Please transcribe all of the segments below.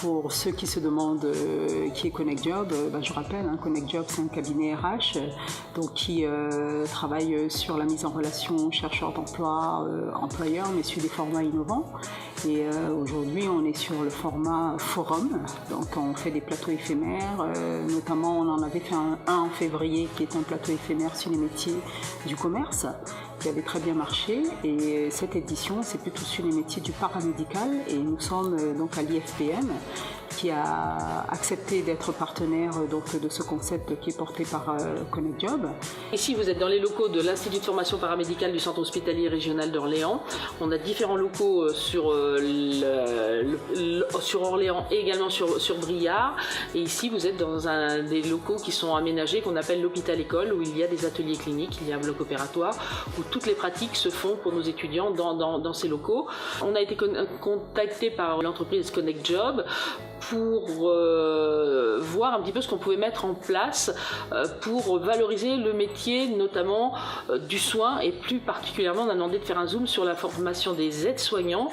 pour ceux qui se demandent qui est Connect Job, je rappelle, Connect Job c'est un cabinet RH qui travaille sur la mise en relation chercheurs d'emploi, employeurs, mais sur des formats innovants. Et aujourd'hui, on est sur le format forum, donc on fait des plateaux éphémères, notamment on en avait fait un en février qui est un plateau éphémère sur les métiers du commerce, qui avait très bien marché, et cette édition c'est plutôt sur les métiers du paramédical, et nous sommes donc à l'IFPM qui a accepté d'être partenaire de ce concept qui est porté par Connect Job. Ici, vous êtes dans les locaux de l'Institut de formation paramédicale du Centre hospitalier régional d'Orléans. On a différents locaux sur Orléans et également sur Briare. Et ici, vous êtes dans des locaux qui sont aménagés, qu'on appelle l'hôpital-école, où il y a des ateliers cliniques, il y a un bloc opératoire, où toutes les pratiques se font pour nos étudiants dans ces locaux. On a été contacté par l'entreprise Connect Job pour voir un petit peu ce qu'on pouvait mettre en place pour valoriser le métier, notamment du soin, et plus particulièrement on a demandé de faire un zoom sur la formation des aides-soignants,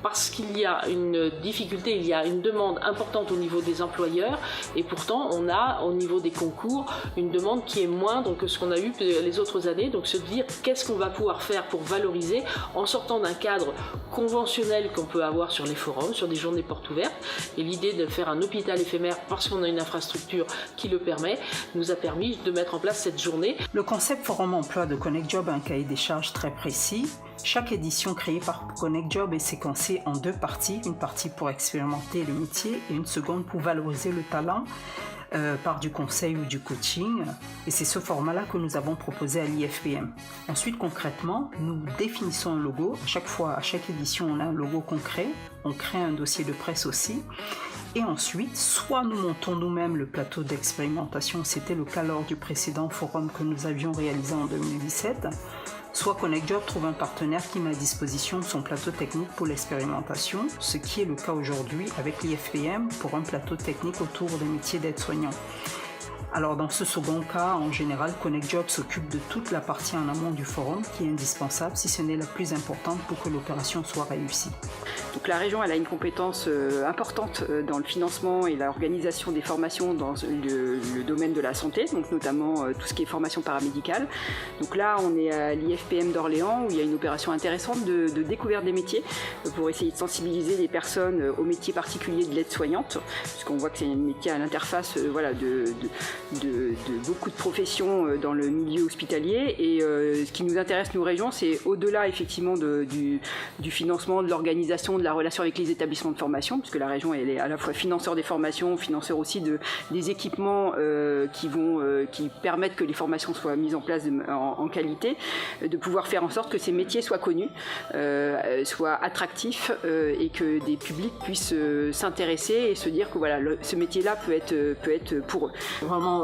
parce qu'il y a une difficulté, il y a une demande importante au niveau des employeurs, et pourtant on a au niveau des concours une demande qui est moindre que ce qu'on a eu les autres années. Donc se dire qu'est-ce qu'on va pouvoir faire pour valoriser en sortant d'un cadre conventionnel qu'on peut avoir sur les forums, sur des journées portes ouvertes. Et l'idée de faire un hôpital éphémère, parce qu'on a une infrastructure qui le permet, nous a permis de mettre en place cette journée. Le concept Forum Emploi de Connect Job a un cahier des charges très précis. Chaque édition créée par Connect Job est séquencée en 2 parties, une partie pour expérimenter le métier et une seconde pour valoriser le talent par du conseil ou du coaching, et c'est ce format-là que nous avons proposé à l'IFPM. Ensuite, concrètement, nous définissons un logo. À chaque édition, on a un logo concret, on crée un dossier de presse aussi, et ensuite, soit nous montons nous-mêmes le plateau d'expérimentation, c'était le cas lors du précédent forum que nous avions réalisé en 2017, soit Connect Job trouve un partenaire qui met à disposition son plateau technique pour l'expérimentation, ce qui est le cas aujourd'hui avec l'IFPM pour un plateau technique autour des métiers d'aide-soignant. Alors dans ce second cas, en général, Connect Job s'occupe de toute la partie en amont du forum qui est indispensable, si ce n'est la plus importante pour que l'opération soit réussie. Donc la région elle a une compétence importante dans le financement et l'organisation des formations dans le domaine de la santé, donc notamment tout ce qui est formation paramédicale. Donc là on est à l'IFPM d'Orléans où il y a une opération intéressante de découverte des métiers pour essayer de sensibiliser les personnes aux métiers particuliers de l'aide-soignante, puisqu'on voit que c'est un métier à l'interface de beaucoup de professions dans le milieu hospitalier. Et ce qui nous intéresse nous régions, c'est au-delà effectivement du financement, de l'organisation, de la relation avec les établissements de formation, puisque la région elle est à la fois financeur des formations, financeur aussi des équipements qui permettent que les formations soient mises en place en qualité, de pouvoir faire en sorte que ces métiers soient connus, soient attractifs et que des publics puissent s'intéresser et se dire que voilà, ce métier-là peut être pour eux. Vraiment,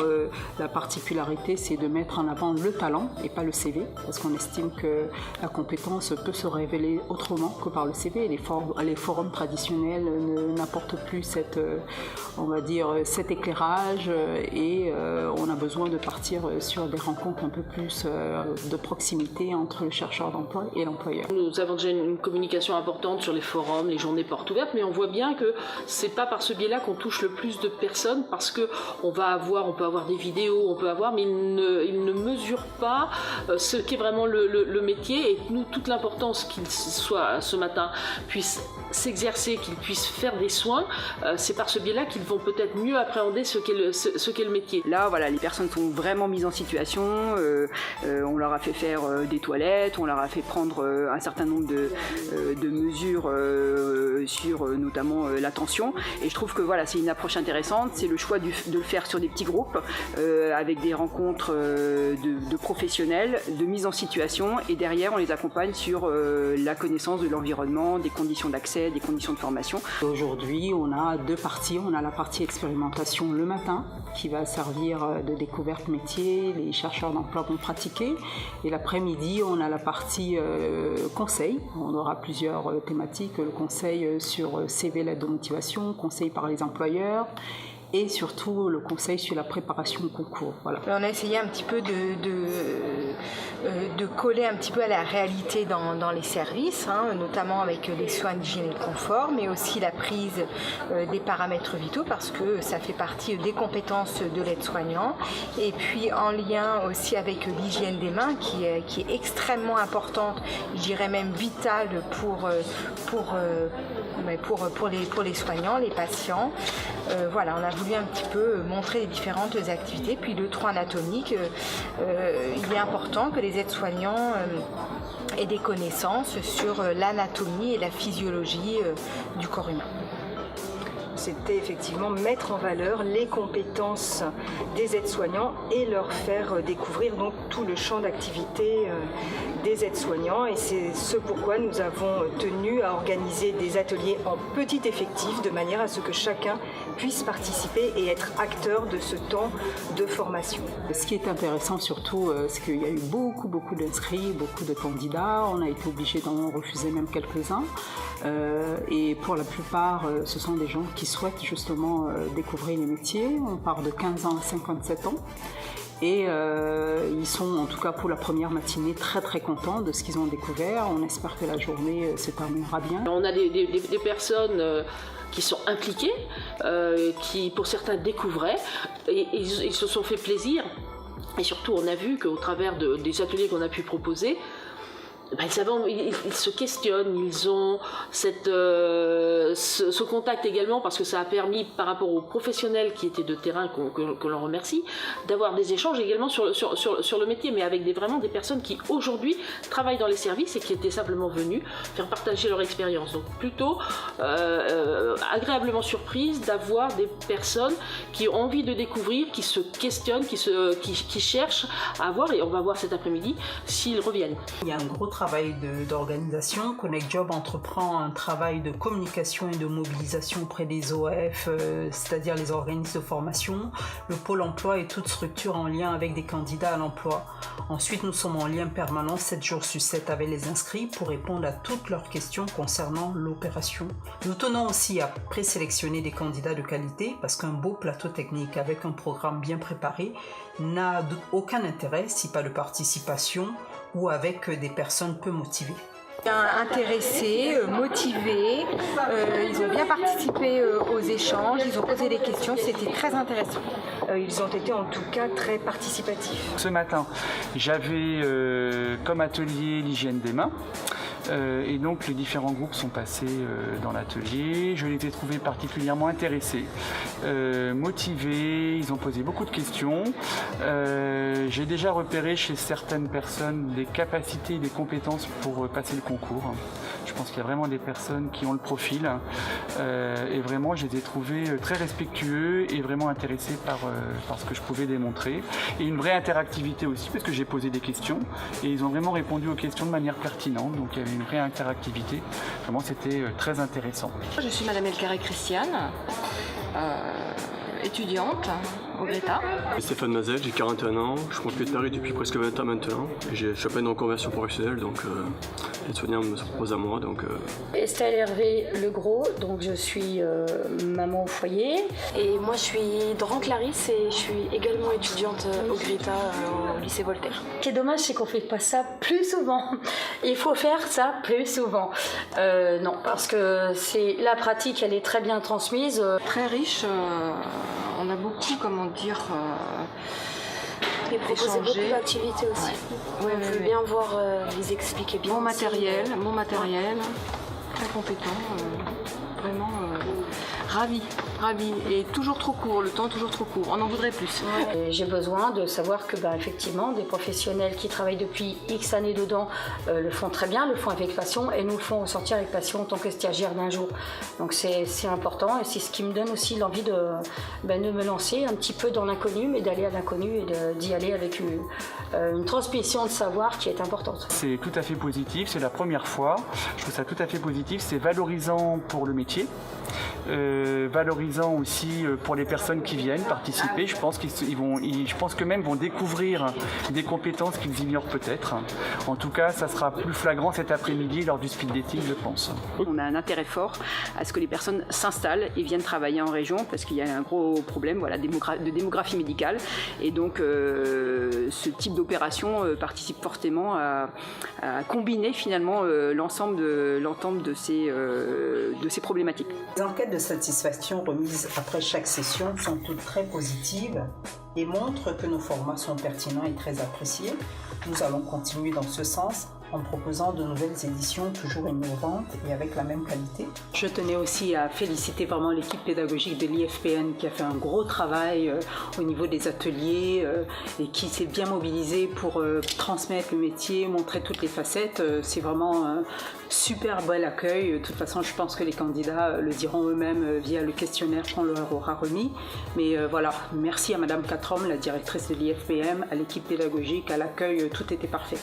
la particularité, c'est de mettre en avant le talent et pas le CV, parce qu'on estime que la compétence peut se révéler autrement que par le CV. Les forums traditionnels n'apportent plus cet éclairage et on a besoin de partir sur des rencontres un peu plus de proximité entre le chercheur d'emploi et l'employeur. Nous avons déjà une communication importante sur les forums, les journées portes ouvertes, mais on voit bien que c'est pas par ce biais-là qu'on touche le plus de personnes, parce que on peut avoir des vidéos, mais il ne mesure pas ce qu'est vraiment le métier, et nous, toute l'importance qu'il soit ce matin puisse s'exercer, qu'ils puissent faire des soins, c'est par ce biais-là qu'ils vont peut-être mieux appréhender ce qu'est le métier. Là, voilà, les personnes sont vraiment mises en situation, on leur a fait faire des toilettes, on leur a fait prendre un certain nombre de mesures sur notamment l'attention, et je trouve que voilà, c'est une approche intéressante, c'est le choix de le faire sur des petits groupes, avec des rencontres de professionnels, de mise en situation, et derrière on les accompagne sur la connaissance de l'environnement, des conditions d'accès, des conditions de formation. Aujourd'hui, on a 2 parties. On a la partie expérimentation le matin, qui va servir de découverte métier, les chercheurs d'emploi vont pratiquer, et l'après-midi, on a la partie conseil. On aura plusieurs thématiques, le conseil sur CV, l'aide de motivation, conseil par les employeurs, et surtout le conseil sur la préparation au concours. Voilà. On a essayé un petit peu de coller un petit peu à la réalité dans les services, notamment avec les soins d'hygiène et de confort, mais aussi la prise des paramètres vitaux parce que ça fait partie des compétences de l'aide-soignant. Et puis en lien aussi avec l'hygiène des mains qui est extrêmement importante, je dirais même vitale pour les soignants, les patients. Voilà, on a voulu un petit peu montrer les différentes activités. Puis le 3 anatomique, il est important que les aides-soignants aient des connaissances sur l'anatomie et la physiologie du corps humain. C'était effectivement mettre en valeur les compétences des aides-soignants et leur faire découvrir donc tout le champ d'activité des aides-soignants. Et c'est ce pourquoi nous avons tenu à organiser des ateliers en petit effectif de manière à ce que chacun puisse participer et être acteur de ce temps de formation. Ce qui est intéressant surtout, c'est qu'il y a eu beaucoup d'inscrits, beaucoup de candidats. On a été obligé d'en refuser même quelques-uns. Et pour la plupart, ce sont des gens qui souhaitent justement découvrir les métiers. On part de 15 ans à 57 ans. Et ils sont, en tout cas pour la première matinée, très contents de ce qu'ils ont découvert. On espère que la journée se terminera bien. On a des personnes qui sont impliquées, qui pour certains découvraient, et ils se sont fait plaisir. Et surtout, on a vu qu'au travers des ateliers qu'on a pu proposer, ils se questionnent, ils ont ce contact également parce que ça a permis par rapport aux professionnels qui étaient de terrain, qu'on leur remercie, d'avoir des échanges également sur le métier, mais avec vraiment des personnes qui aujourd'hui travaillent dans les services et qui étaient simplement venues faire partager leur expérience. Donc plutôt agréablement surprise d'avoir des personnes qui ont envie de découvrir, qui se questionnent, qui cherchent à voir, et on va voir cet après-midi s'ils reviennent. Il y a un gros travail d'organisation. Connect Job entreprend un travail de communication et de mobilisation auprès des OF, c'est-à-dire les organismes de formation, le pôle emploi et toute structure en lien avec des candidats à l'emploi. Ensuite, nous sommes en lien permanent 7 jours sur 7 avec les inscrits pour répondre à toutes leurs questions concernant l'opération. Nous tenons aussi à présélectionner des candidats de qualité parce qu'un beau plateau technique avec un programme bien préparé n'a aucun intérêt si pas de participation ou avec des personnes peu motivées. Intéressés, motivés, ils ont bien participé aux échanges, ils ont posé des questions, c'était très intéressant. Ils ont été en tout cas très participatifs. Ce matin, j'avais comme atelier l'hygiène des mains. Et donc les différents groupes sont passés dans l'atelier. Je les ai trouvés particulièrement intéressés, motivés, ils ont posé beaucoup de questions. J'ai déjà repéré chez certaines personnes des capacités et des compétences pour passer le concours. Je pense qu'il y a vraiment des personnes qui ont le profil et vraiment je les ai trouvés très respectueux et vraiment intéressés par ce que je pouvais démontrer. Et une vraie interactivité aussi parce que j'ai posé des questions et ils ont vraiment répondu aux questions de manière pertinente. Donc il y avait une vraie interactivité. Vraiment c'était très intéressant. Je suis Madame Elkaré Christiane, étudiante au Greta. Stéphane Mazel, j'ai 41 ans, je suis propriétaire depuis presque 20 ans maintenant. Je suis à peine en conversion professionnelle, donc l'aide-soignant me propose à moi. Estelle Hervé Legros, donc je suis maman au foyer. Et moi je suis Doran Clarisse et je suis également étudiante au Greta au lycée Voltaire. Ce qui est dommage, c'est qu'on ne fait pas ça plus souvent. Il faut faire ça plus souvent. Non, parce que la pratique, elle est très bien transmise. Très riche, on a beaucoup, Et proposer beaucoup d'activités aussi. Ouais. On veut bien voir, les expliquer bien. Mon matériel, très compétent, vraiment ravi. Et toujours trop court, le temps toujours trop court, on en voudrait plus. J'ai besoin de savoir que effectivement, des professionnels qui travaillent depuis X années dedans le font très bien, le font avec passion et nous le font ressortir avec passion en tant que stagiaire d'un jour. Donc c'est important et c'est ce qui me donne aussi l'envie de me lancer un petit peu dans l'inconnu, mais d'aller à l'inconnu et d'y aller avec une transmission de savoir qui est importante. C'est tout à fait positif, c'est la première fois, je trouve ça tout à fait positif, c'est valorisant pour le métier. valorisant aussi pour les personnes qui viennent participer. Je pense qu'eux-mêmes vont découvrir des compétences qu'ils ignorent peut-être. En tout cas, ça sera plus flagrant cet après-midi lors du speed dating, je pense. On a un intérêt fort à ce que les personnes s'installent et viennent travailler en région parce qu'il y a un gros problème de démographie médicale. Et donc, ce type d'opération participe fortement à combiner finalement l'ensemble de ces problématiques. Les enquêtes de satisfaction remises après chaque session sont toutes très positives et montrent que nos formats sont pertinents et très appréciés. Nous allons continuer dans ce sens en proposant de nouvelles éditions toujours innovantes et avec la même qualité. Je tenais aussi à féliciter vraiment l'équipe pédagogique de l'IFPN qui a fait un gros travail au niveau des ateliers et qui s'est bien mobilisée pour transmettre le métier, montrer toutes les facettes. C'est vraiment un super bel accueil. De toute façon, je pense que les candidats le diront eux-mêmes via le questionnaire qu'on leur aura remis. Mais voilà, merci à Madame Catrom, la directrice de l'IFPM, à l'équipe pédagogique, à l'accueil, tout était parfait.